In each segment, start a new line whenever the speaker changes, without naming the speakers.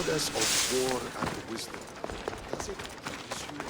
goddess of war and wisdom. Does it please you,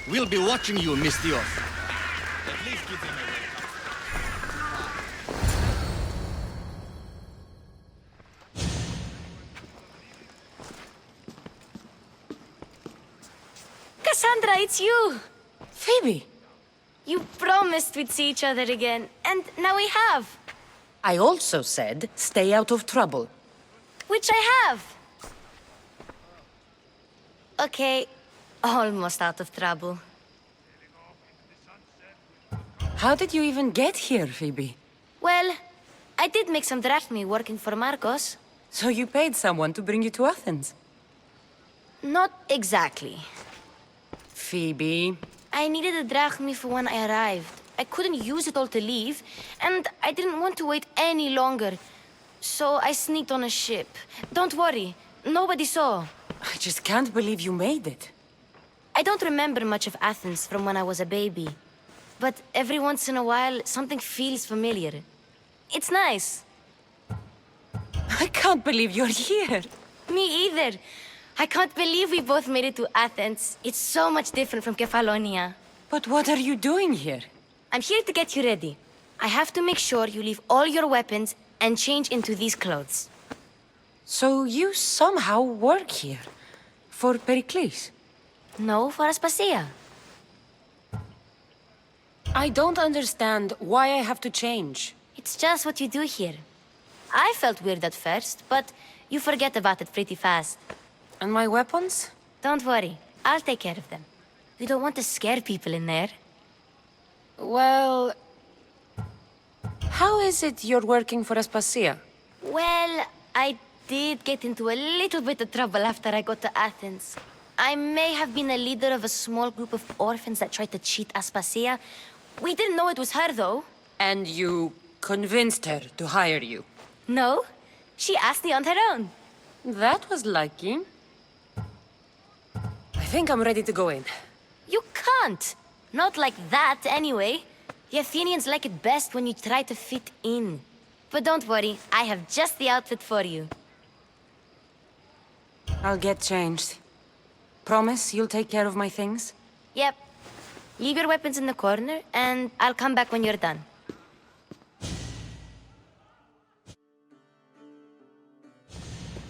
We'll be watching you, Mistios. At least give them a
Kassandra, it's you!
Phoebe!
You promised we'd see each other again, and now we have.
I also said, stay out of trouble.
Which I have. Okay, almost out of trouble.
How did you even get here, Phoebe?
Well, I did make some drachmi working for Marcos.
So you paid someone to bring you to Athens?
Not exactly.
Phoebe...
I needed a drachmi for when I arrived. I couldn't use it all to leave, and I didn't want to wait any longer. So I sneaked on a ship. Don't worry, nobody saw.
I just can't believe you made it.
I don't remember much of Athens from when I was a baby. But every once in a while, something feels familiar. It's nice.
I can't believe you're here.
Me either. I can't believe we both made it to Athens. It's so much different from Kefalonia.
But what are you doing here?
I'm here to get you ready. I have to make sure you leave all your weapons and change into these clothes.
So you somehow work here? For Pericles?
No, for Aspasia.
I don't understand why I have to change.
It's just what you do here. I felt weird at first, but you forget about it pretty fast.
And my weapons?
Don't worry, I'll take care of them. We don't want to scare people in there.
Well... How is it you're working for Aspasia?
Well, I did get into a little bit of trouble after I got to Athens. I may have been a leader of a small group of orphans that tried to cheat Aspasia. We didn't know it was her, though.
And you convinced her to hire you?
No, she asked me on her own.
That was lucky. I think I'm ready to go in.
You can't. Not like that, anyway. The Athenians like it best when you try to fit in. But don't worry, I have just the outfit for you.
I'll get changed. Promise you'll take care of my things?
Yep. Leave your weapons in the corner, and I'll come back when you're done.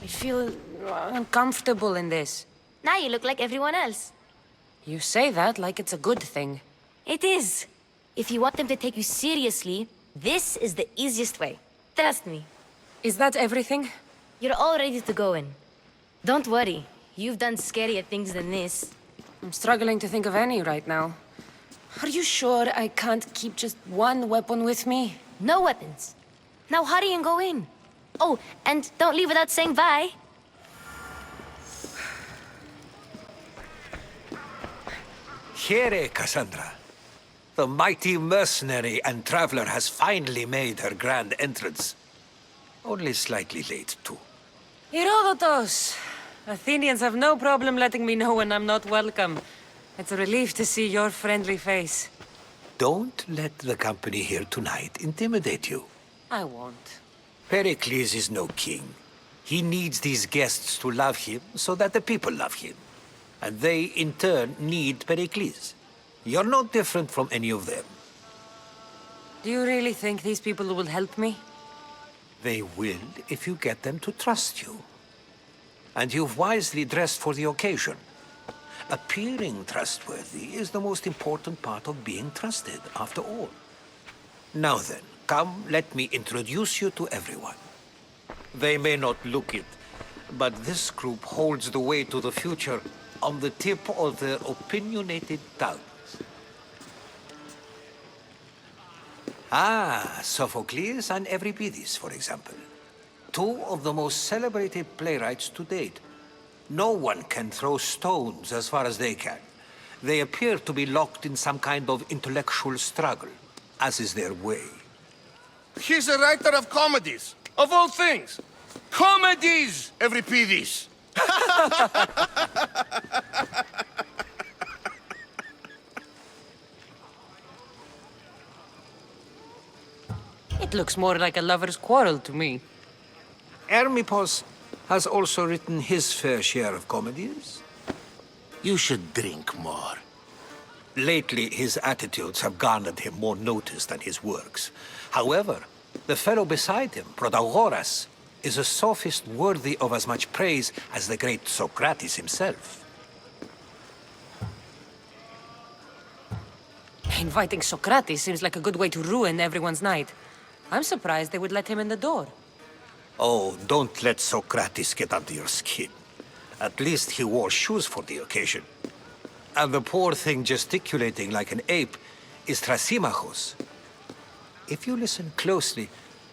I feel uncomfortable in this.
Now you look like everyone else.
You say that like it's a good thing.
It is. If you want them to take you seriously, this is the easiest way. Trust me.
Is that everything?
You're all ready to go in. Don't worry. You've done scarier things than this.
I'm struggling to think of any right now. Are you sure I can't keep just one weapon with me?
No weapons. Now hurry and go in. Oh, and don't leave without saying bye.
Here, Kassandra. The mighty mercenary and traveler has finally made her grand entrance. Only slightly late, too.
Herodotus! Athenians have no problem letting me know when I'm not welcome. It's a relief to see your friendly face.
Don't let the company here tonight intimidate you.
I won't.
Pericles is no king. He needs these guests to love him so that the people love him. And they, in turn, need Pericles. You're no different from any of them.
Do you really think these people will help me?
They will if you get them to trust you. And you've wisely dressed for the occasion. Appearing trustworthy is the most important part of being trusted, after all. Now then, come, let me introduce you to everyone. They may not look it, but this group holds the way to the future on the tip of their opinionated tongues. Ah, Sophocles and Euripides, for example. Two of the most celebrated playwrights to date. No one can throw stones as far as they can. They appear to be locked in some kind of intellectual struggle, as is their way.
He's a writer of comedies, of all things. Comedies, Euripides.
It looks more like a lover's quarrel to me.
Hermippos has also written his fair share of comedies.
You should drink more.
Lately, his attitudes have garnered him more notice than his works. However, the fellow beside him, Protagoras, is a sophist worthy of as much praise as the great Socrates himself.
Inviting Socrates seems like a good way to ruin everyone's night. I'm surprised they would let him in the door.
Oh, don't let Socrates get under your skin. At least he wore shoes for the occasion. And the poor thing gesticulating like an ape is Thrasymachos. If you listen closely,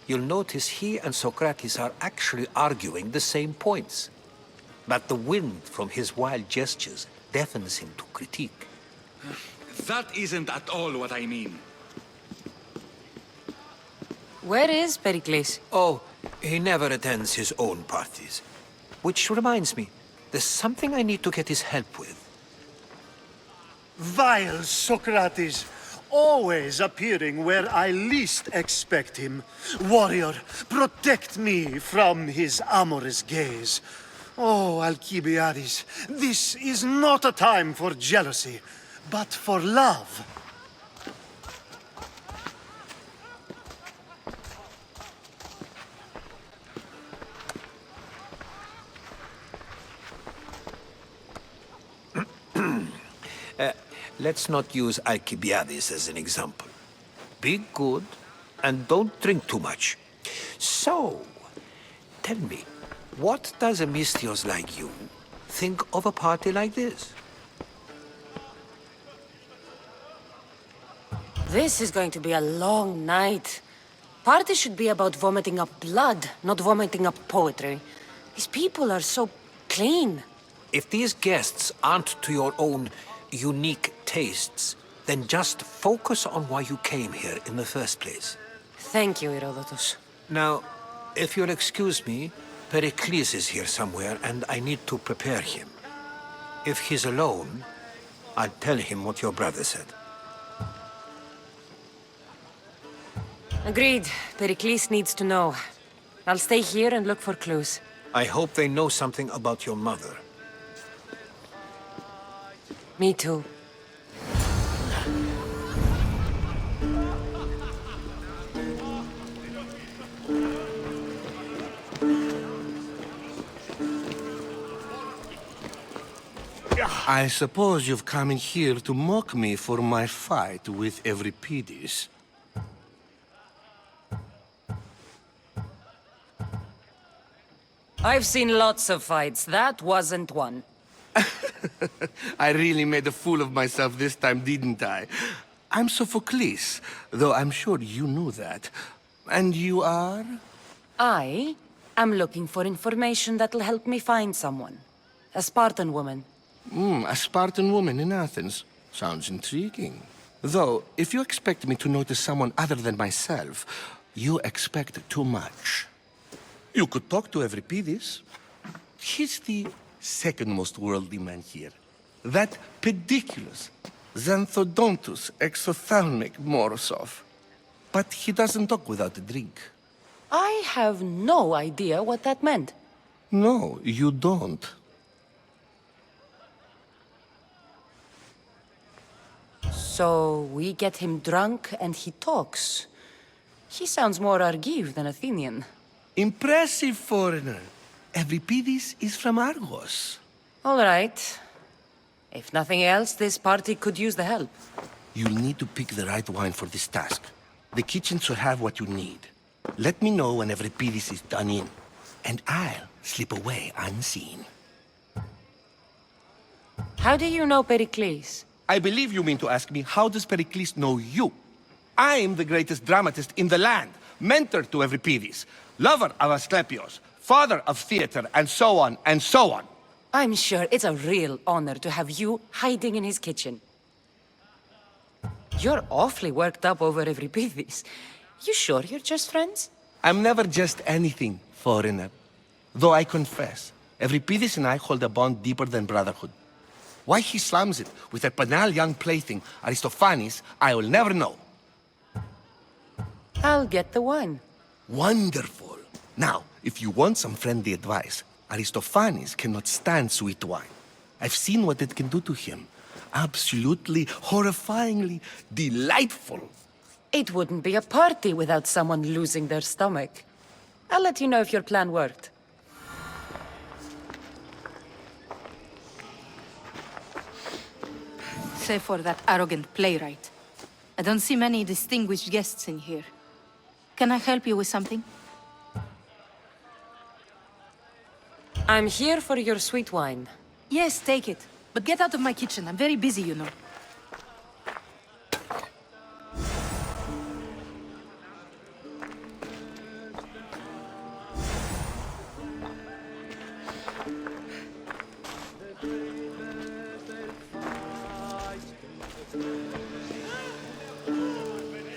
you'll notice he and Socrates are actually arguing the same points. But the wind from his wild gestures deafens him to critique.
That isn't at all what I mean.
Where is Pericles?
Oh, he never attends his own parties. Which reminds me, there's something I need to get his help with.
Vile Socrates, always appearing where I least expect him. Warrior, protect me from his amorous gaze. Oh, Alcibiades, this is not a time for jealousy, but for love.
Let's not use Alcibiades as an example. Be good, and don't drink too much. So, tell me, what does a Mystios like you think of a party like this?
This is going to be a long night. Party should be about vomiting up blood, not vomiting up poetry. These people are so clean.
If these guests aren't to your own unique tastes, then just focus on why you came here in the first place.
Thank you, Herodotus.
Now, if you'll excuse me, Pericles is here somewhere, and I need to prepare him. If he's alone, I'll tell him what your brother said.
Agreed. Pericles needs to know. I'll stay here and look for clues.
I hope they know something about your mother.
Me too.
I suppose you've come in here to mock me for my fight with Euripides.
I've seen lots of fights. That wasn't one.
I really made a fool of myself this time, didn't I? I'm Sophocles, though I'm sure you knew that. And you are?
I am looking for information that'll help me find someone. A Spartan woman.
A Spartan woman in Athens. Sounds intriguing. Though, if you expect me to notice someone other than myself, you expect too much. You could talk to Euripides. He's the second most worldly man here. That pediculous, xanthodontus exophthalmic Morosov. But he doesn't talk without a drink.
I have no idea what that meant.
No, you don't.
So we get him drunk and he talks. He sounds more Argive than Athenian.
Impressive foreigner. Euripides is from Argos.
All right. If nothing else, this party could use the help.
You'll need to pick the right wine for this task. The kitchen should have what you need. Let me know when Euripides is done in, and I'll slip away unseen.
How do you know Pericles?
I believe you mean to ask me, how does Pericles know you? I'm the greatest dramatist in the land, mentor to Euripides, lover of Asclepios, father of theater, and so on, and so on.
I'm sure it's a real honor to have you hiding in his kitchen. You're awfully worked up over Euripides. You sure you're just friends?
I'm never just anything, foreigner. Though I confess, Euripides and I hold a bond deeper than brotherhood. Why he slams it with a banal young plaything, Aristophanes, I will never know.
I'll get the wine.
Wonderful. Now, if you want some friendly advice, Aristophanes cannot stand sweet wine. I've seen what it can do to him. Absolutely, horrifyingly delightful.
It wouldn't be a party without someone losing their stomach. I'll let you know if your plan worked.
Save for that arrogant playwright. I don't see many distinguished guests in here. Can I help you with something?
I'm here for your sweet wine.
Yes, take it. But get out of my kitchen. I'm very busy, you know.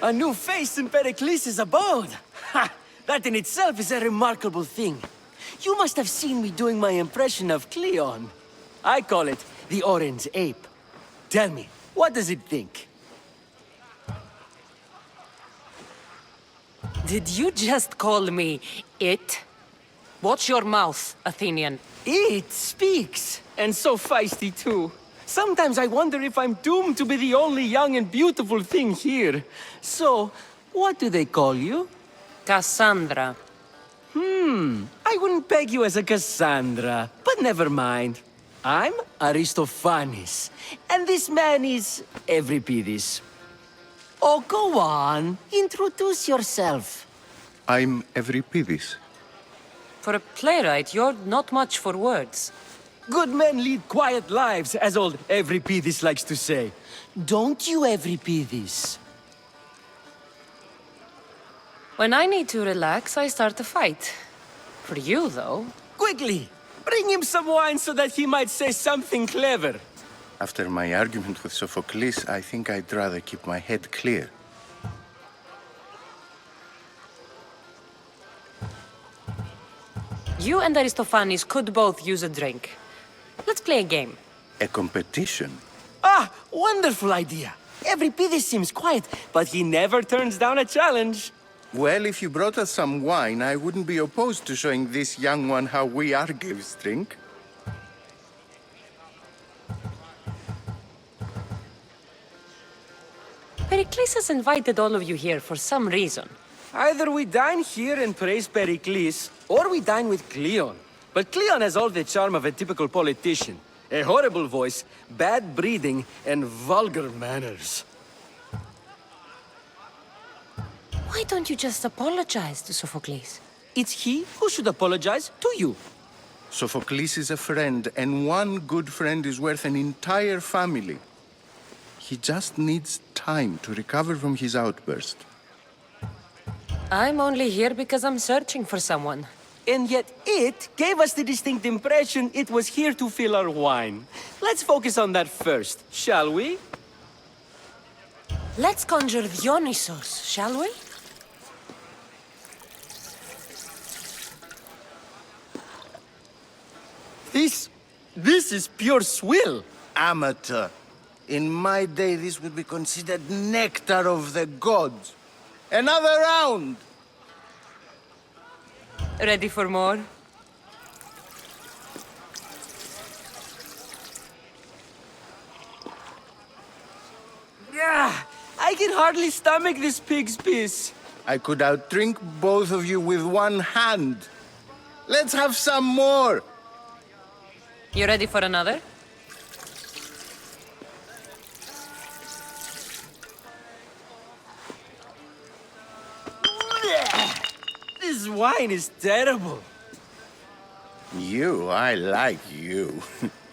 A new face in Pericles' abode! Ha! That in itself is a remarkable thing. You must have seen me doing my impression of Cleon. I call it the Orange Ape. Tell me, what does it think?
Did you just call me it? Watch your mouth, Athenian.
It speaks, and so feisty too. Sometimes I wonder if I'm doomed to be the only young and beautiful thing here. So, what do they call you?
Kassandra.
I wouldn't peg you as a Cassandra, but never mind. I'm Aristophanes, and this man is Euripides. Oh, go on. Introduce yourself.
I'm Euripides.
For a playwright, you're not much for words.
Good men lead quiet lives, as old Euripides likes to say. Don't you, Euripides?
When I need to relax, I start a fight. For you, though.
Quickly! Bring him some wine so that he might say something clever.
After my argument with Sophocles, I think I'd rather keep my head clear.
You and Aristophanes could both use a drink. Let's play a game.
A competition?
Ah, wonderful idea. Euripides seems quiet, but he never turns down a challenge.
Well, if you brought us some wine, I wouldn't be opposed to showing this young one how we Argives drink.
Pericles has invited all of you here for some reason.
Either we dine here and praise Pericles, or we dine with Cleon. But Cleon has all the charm of a typical politician. A horrible voice, bad breeding, and vulgar manners.
Why don't you just apologize to Sophocles?
It's he who should apologize to you.
Sophocles is a friend, and one good friend is worth an entire family. He just needs time to recover from his outburst.
I'm only here because I'm searching for someone.
And yet it gave us the distinct impression it was here to fill our wine. Let's focus on that first, shall we?
Let's conjure Dionysos, shall we?
This is pure swill.
Amateur. In my day, this would be considered nectar of the gods. Another round!
Ready for more?
Yeah, I can hardly stomach this pig's piss.
I could outdrink both of you with one hand. Let's have some more!
You ready for another?
This wine is terrible.
You, I like you.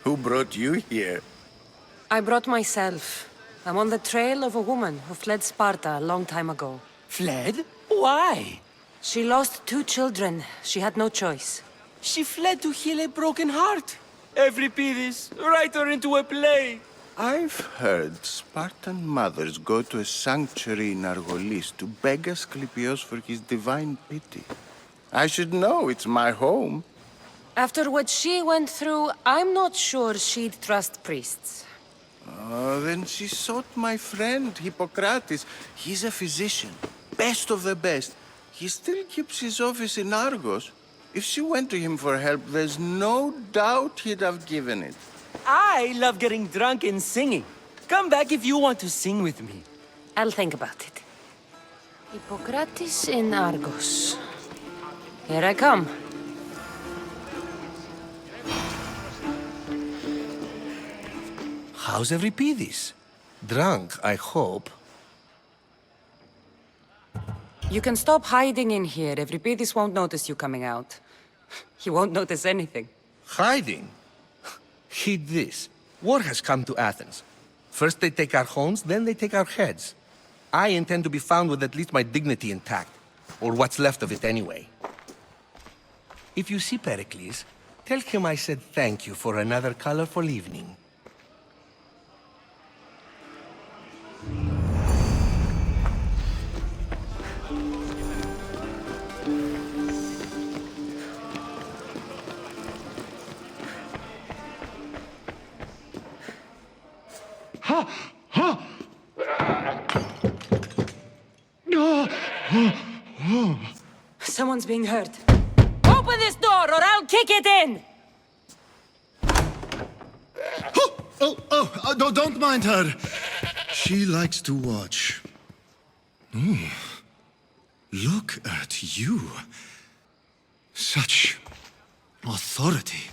Who brought you here?
I brought myself. I'm on the trail of a woman who fled Sparta a long time ago.
Fled? Why?
She lost 2 children. She had no choice.
She fled to heal a broken heart. Euripides, write her into a play.
I've heard Spartan mothers go to a sanctuary in Argolis to beg Asclepios for his divine pity. I should know, it's my home.
After what she went through, I'm not sure she'd trust priests.
Oh, then she sought my friend, Hippocrates. He's a physician, best of the best. He still keeps his office in Argos. If she went to him for help, there's no doubt he'd have given it.
I love getting drunk and singing. Come back if you want to sing with me.
I'll think about it. Hippocrates in Argos. Here I come.
How's Euripides? Drunk, I hope.
You can stop hiding in here. Euripides won't notice you coming out. He won't notice anything.
Hiding? Heed this. War has come to Athens. First they take our homes, then they take our heads. I intend to be found with at least my dignity intact. Or what's left of it anyway. If you see Pericles, tell him I said thank you for another colorful evening.
Someone's being hurt. Open this door or I'll kick it in!
No, don't mind her. She likes to watch. Oh, look at you. Such authority.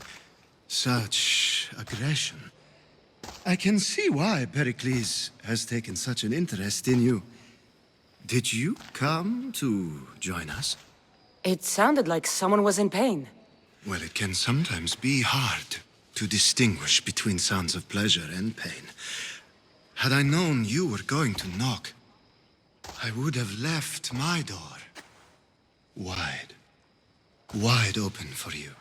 Such aggression. I can see why Pericles has taken such an interest in you. Did you come to join us?
It sounded like someone was in pain.
Well, it can sometimes be hard to distinguish between sounds of pleasure and pain. Had I known you were going to knock, I would have left my door wide open for you.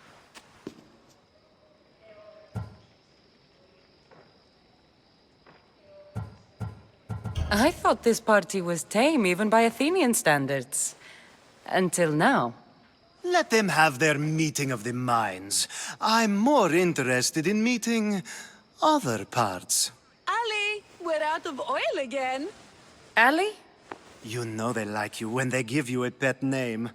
I thought this party was tame, even by Athenian standards. Until now.
Let them have their meeting of the minds. I'm more interested in meeting other parts.
Ali, we're out of oil again.
Ali?
You know they like you when they give you a pet name.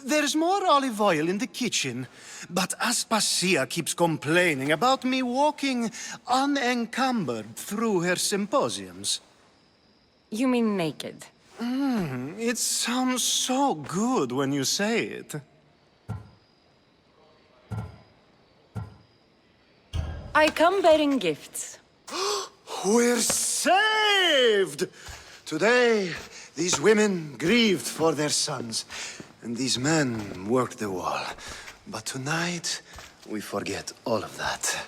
There's more olive oil in the kitchen, but Aspasia keeps complaining about me walking unencumbered through her symposiums.
You mean naked?
It sounds so good when you say it.
I come bearing gifts.
We're saved! Today, these women grieved for their sons, and these men worked the wall. But tonight, we forget all of that.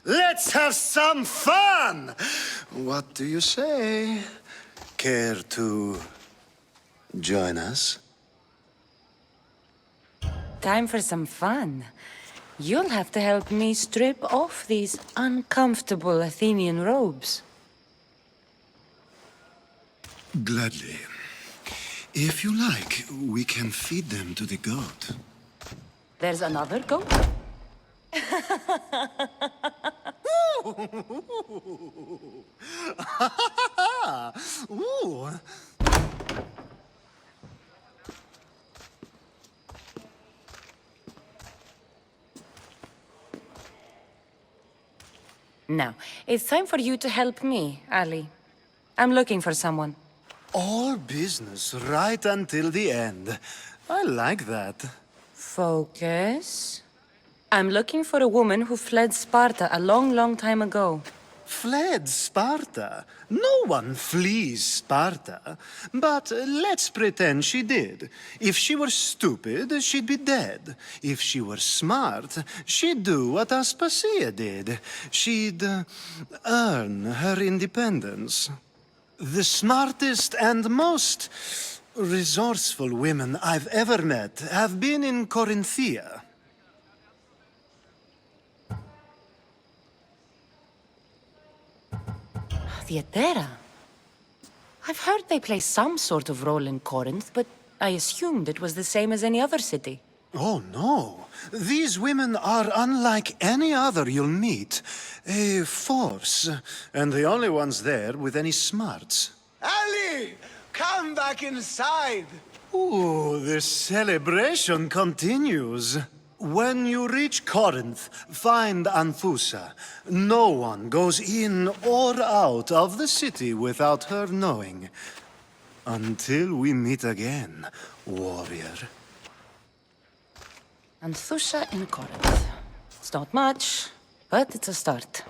Let's have some fun! What do you say? Care to join us?
Time for some fun. You'll have to help me strip off these uncomfortable Athenian robes.
Gladly. If you like, we can feed them to the goat.
There's another goat?
Ooh.
Now, it's time for you to help me, Ali. I'm looking for someone.
All business right until the end. I like that.
Focus. I'm looking for a woman who fled Sparta a long, long time ago.
fled Sparta. No one flees Sparta. But let's pretend she did. If she were stupid, she'd be dead. If she were smart, she'd do what Aspasia did. She'd earn her independence. The smartest and most resourceful women I've ever met have been in Corinthia.
Theatera? I've heard they play some sort of role in Corinth, but I assumed it was the same as any other city.
Oh, no. These women are unlike any other you'll meet. A force, and the only ones there with any smarts.
Ali, come back inside.
Ooh, the celebration continues. When you reach Corinth, find Anfusa. No one goes in or out of the city without her knowing. Until we meet again, warrior.
Anthusa in Corinth. It's not much, but it's a start.